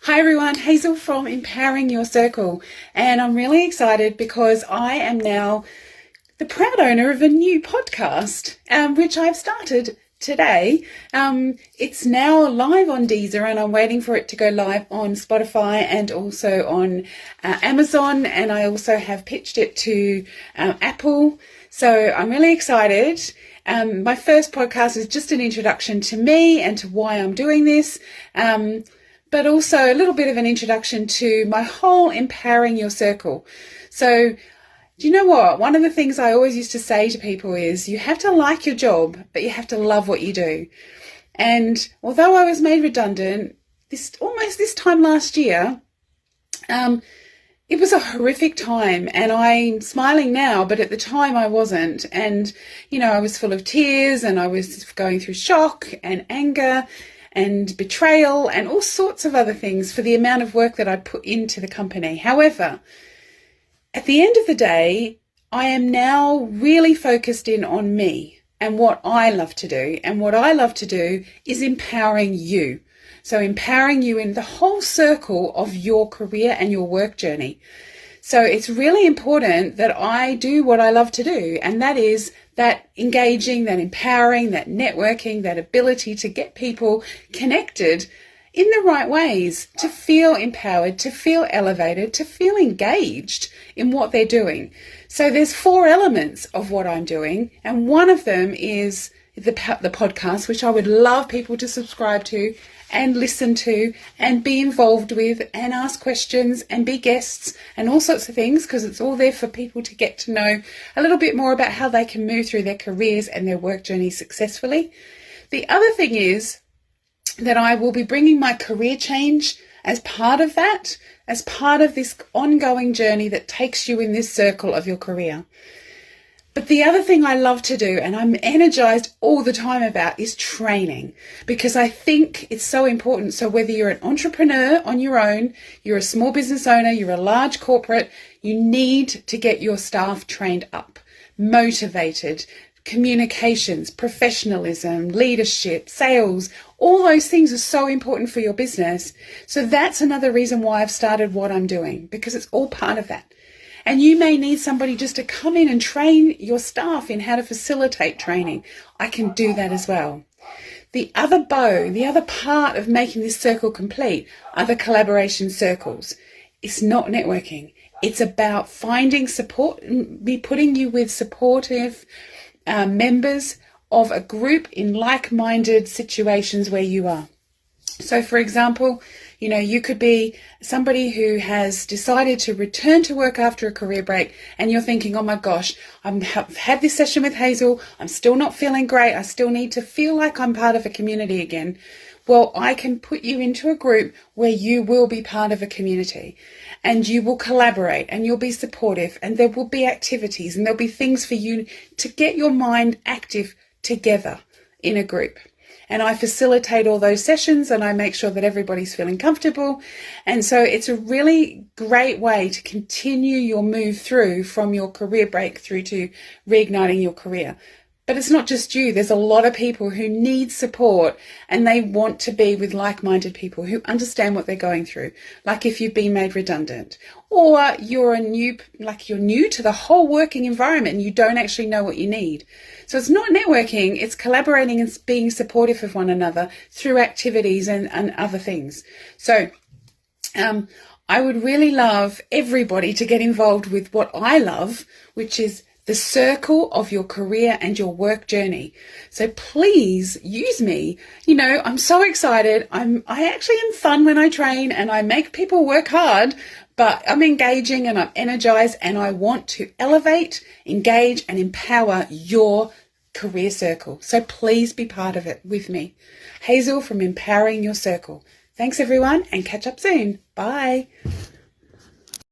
Hi everyone, Hazel from Empowering Your Circle, and I'm really excited because I am now the proud owner of a new podcast, which I've started today. It's now live on Deezer, and I'm waiting for it to go live on Spotify and also on Amazon, and I also have pitched it to Apple, so I'm really excited. My first podcast is just an introduction to me and to why I'm doing this. But also a little bit of an introduction to my whole Empowering Your Circle. So, do you know what? One of the things I always used to say to people is you have to like your job, but you have to love what you do. And although I was made redundant almost this time last year, it was a horrific time, and I'm smiling now, but at the time I wasn't. And, I was full of tears, and I was going through shock and anger and betrayal and all sorts of other things for the amount of work that I put into the company. However, at the end of the day, I am now really focused in on me and what I love to do. And what I love to do is empowering you. So empowering you in the whole circle of your career and your work journey. So it's really important that I do what I love to do, and that is that engaging, that empowering, that networking, that ability to get people connected in the right ways, to feel empowered, to feel elevated, to feel engaged in what they're doing. So there's 4 elements of what I'm doing, and one of them is the podcast, which I would love people to subscribe to and listen to and be involved with and ask questions and be guests and all sorts of things, because it's all there for people to get to know a little bit more about how they can move through their careers and their work journey successfully. The other thing is that I will be bringing my career change as part of that, as part of this ongoing journey that takes you in this circle of your career. But the other thing I love to do, and I'm energized all the time about, is training, because I think it's so important. So whether you're an entrepreneur on your own, you're a small business owner, you're a large corporate, you need to get your staff trained up, motivated, communications, professionalism, leadership, sales, all those things are so important for your business. So that's another reason why I've started what I'm doing, because it's all part of that. And you may need somebody just to come in and train your staff in how to facilitate training. I can do that as well. The other part of making this circle complete are the collaboration circles. It's not networking. It's about finding support, me putting you with supportive members of a group in like-minded situations where you are. So, for example, you could be somebody who has decided to return to work after a career break, and you're thinking, oh my gosh, I've had this session with Hazel, I'm still not feeling great, I still need to feel like I'm part of a community again. Well, I can put you into a group where you will be part of a community, and you will collaborate, and you'll be supportive, and there will be activities, and there'll be things for you to get your mind active together in a group. And I facilitate all those sessions, and I make sure that everybody's feeling comfortable. And so it's a really great way to continue your move through from your career break through to reigniting your career. But it's not just you. There's a lot of people who need support, and they want to be with like-minded people who understand what they're going through. Like if you've been made redundant, or you're new to the whole working environment and you don't actually know what you need. So it's not networking, it's collaborating and being supportive of one another through activities and other things. So I would really love everybody to get involved with what I love, which is the circle of your career and your work journey. So please use me. I'm so excited. I actually am fun when I train, and I make people work hard, but I'm engaging and I'm energized, and I want to elevate, engage, and empower your career circle. So please be part of it with me. Hazel from Empowering Your Circle. Thanks everyone, and catch up soon. Bye.